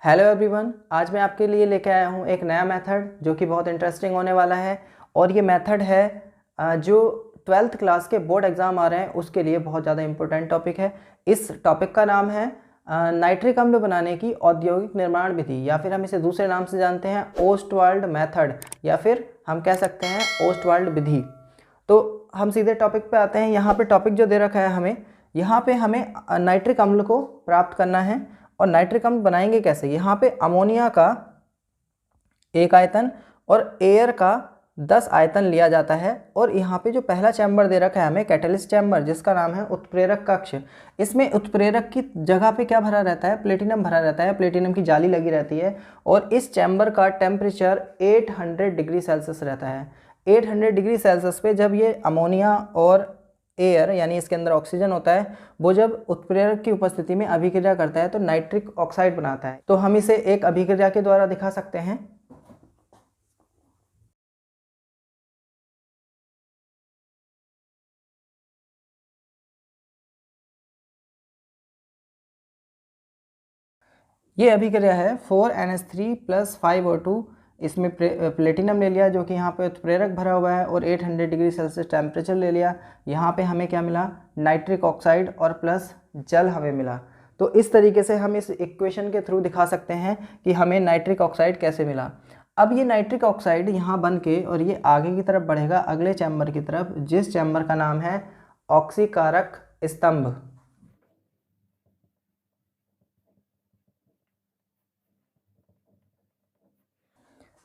Hello everyone, आज मैं आपके लिए लेके आया हूँ एक नया मेथड जो कि बहुत इंटरेस्टिंग होने वाला है। और ये मेथड है जो 12th क्लास के बोर्ड एग्ज़ाम आ रहे हैं उसके लिए बहुत ज़्यादा इम्पोर्टेंट टॉपिक है। इस टॉपिक का नाम है नाइट्रिक अम्ल बनाने की औद्योगिक निर्माण विधि, या फिर हम इसे दूसरे नाम से जानते हैं ओस्टवाल्ड मेथड, या फिर हम कह सकते हैं ओस्टवाल्ड विधि। तो हम सीधे टॉपिक पे आते हैं। यहाँ पे टॉपिक जो दे रखा है हमें, यहाँ पे हमें नाइट्रिक अम्ल को प्राप्त करना है। और नाइट्रिक अम्ल बनाएंगे कैसे? यहाँ पे अमोनिया का 1 आयतन और एयर का 10 आयतन लिया जाता है। और यहाँ पे जो पहला चैम्बर दे रखा है हमें, कैटलिस्ट चैम्बर, जिसका नाम है उत्प्रेरक कक्ष। इसमें उत्प्रेरक की जगह पे क्या भरा रहता है? प्लेटिनम भरा रहता है, प्लेटिनम की जाली लगी रहती है। और इस चैम्बर का टेम्परेचर 800 डिग्री सेल्सियस रहता है। 800 डिग्री सेल्सियस पे जब ये अमोनिया और एयर यानी इसके अंदर ऑक्सीजन होता है, वो जब उत्प्रेरक की उपस्थिति में अभिक्रिया करता है तो नाइट्रिक ऑक्साइड बनाता है। तो हम इसे एक अभिक्रिया के द्वारा दिखा सकते हैं। ये अभिक्रिया है 4NH3 + 5O2। इसमें प्लेटिनम ले लिया जो कि यहाँ पे उत्प्रेरक भरा हुआ है और 800 डिग्री सेल्सियस टेम्परेचर ले लिया। यहाँ पे हमें क्या मिला? नाइट्रिक ऑक्साइड और प्लस जल हमें मिला। तो इस तरीके से हम इस इक्वेशन के थ्रू दिखा सकते हैं कि हमें नाइट्रिक ऑक्साइड कैसे मिला। अब ये नाइट्रिक ऑक्साइड यहाँ बन के और ये आगे की तरफ बढ़ेगा अगले चैम्बर की तरफ, जिस चैम्बर का नाम है ऑक्सीकारक स्तंभ।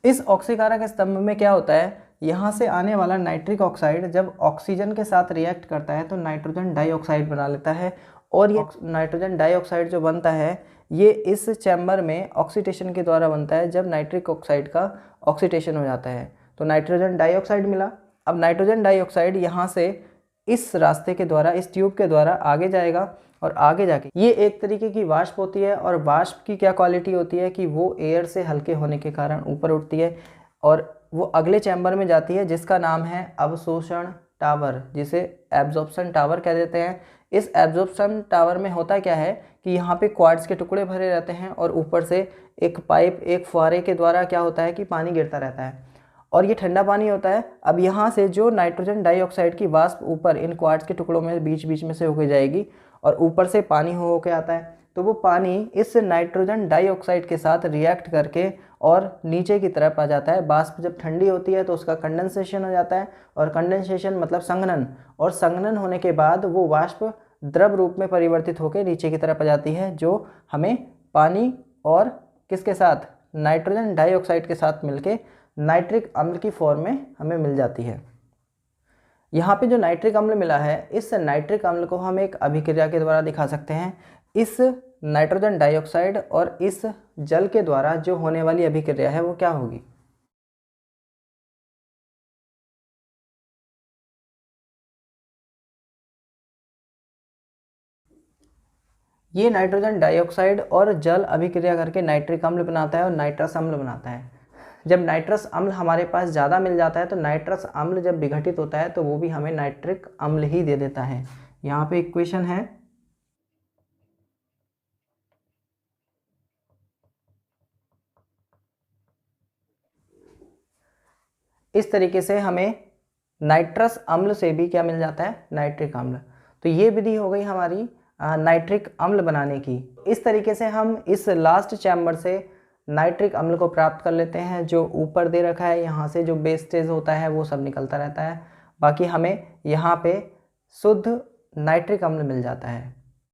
इस ऑक्सीकारक स्तंभ में क्या होता है? यहाँ से आने वाला नाइट्रिक ऑक्साइड जब ऑक्सीजन के साथ रिएक्ट करता है तो नाइट्रोजन डाइऑक्साइड बना लेता है। और ये नाइट्रोजन डाइऑक्साइड जो बनता है ये इस चैम्बर में ऑक्सीडेशन के द्वारा बनता है। जब नाइट्रिक ऑक्साइड का ऑक्सीडेशन हो जाता है तो नाइट्रोजन डाइऑक्साइड मिला। अब नाइट्रोजन डाइऑक्साइड यहाँ से इस रास्ते के द्वारा, इस ट्यूब के द्वारा आगे जाएगा और आगे जाके ये एक तरीके की वाष्प होती है। और वाष्प की क्या क्वालिटी होती है कि वो एयर से हल्के होने के कारण ऊपर उठती है और वो अगले चैम्बर में जाती है जिसका नाम है अवशोषण टावर, जिसे एब्जॉर्प्शन टावर कह देते हैं। इस एब्जॉर्प्शन टावर में होता क्या है कि यहाँ पे क्वार्ट्ज के टुकड़े भरे रहते हैं और ऊपर से एक पाइप, एक फुहारे के द्वारा क्या होता है कि पानी गिरता रहता है और ये ठंडा पानी होता है। अब यहाँ से जो नाइट्रोजन डाइऑक्साइड की वाष्प ऊपर इन क्वार्ट्ज के टुकड़ों में बीच बीच में से होके जाएगी और ऊपर से पानी हो के आता है। तो वो पानी इस नाइट्रोजन डाइऑक्साइड के साथ रिएक्ट करके और नीचे की तरफ आ जाता है। वाष्प जब ठंडी होती है तो उसका कंडेंसेशन हो जाता है, और कंडेंसेशन मतलब संघनन, और संघनन होने के बाद वो वाष्प द्रव रूप में परिवर्तित होकर नीचे की तरफ आ जाती है, जो हमें पानी और किसके साथ? नाइट्रोजन डाइऑक्साइड के साथ मिलके नाइट्रिक अम्ल की फॉर्म में हमें मिल जाती है। यहाँ पे जो नाइट्रिक अम्ल मिला है, इस नाइट्रिक अम्ल को हम एक अभिक्रिया के द्वारा दिखा सकते हैं। इस नाइट्रोजन डाइऑक्साइड और इस जल के द्वारा जो होने वाली अभिक्रिया है वो क्या होगी? ये नाइट्रोजन डाइऑक्साइड और जल अभिक्रिया करके नाइट्रिक अम्ल बनाता है और नाइट्रस अम्ल बनाता है। जब नाइट्रस अम्ल हमारे पास ज़्यादा मिल जाता है तो नाइट्रस अम्ल जब विघटित होता है तो वो भी हमें नाइट्रिक अम्ल ही दे देता है। यहाँ पे इक्वेशन है, इस तरीके से हमें नाइट्रस अम्ल से भी क्या मिल जाता है? नाइट्रिक अम्ल। तो ये विधि हो गई हमारी नाइट्रिक अम्ल बनाने की। इस तरीके से हम इस लास्ट चैम्बर से नाइट्रिक अम्ल को प्राप्त कर लेते हैं। जो ऊपर दे रखा है यहाँ से जो वेस्टेज होता है वो सब निकलता रहता है, बाकी हमें यहाँ पे शुद्ध नाइट्रिक अम्ल मिल जाता है।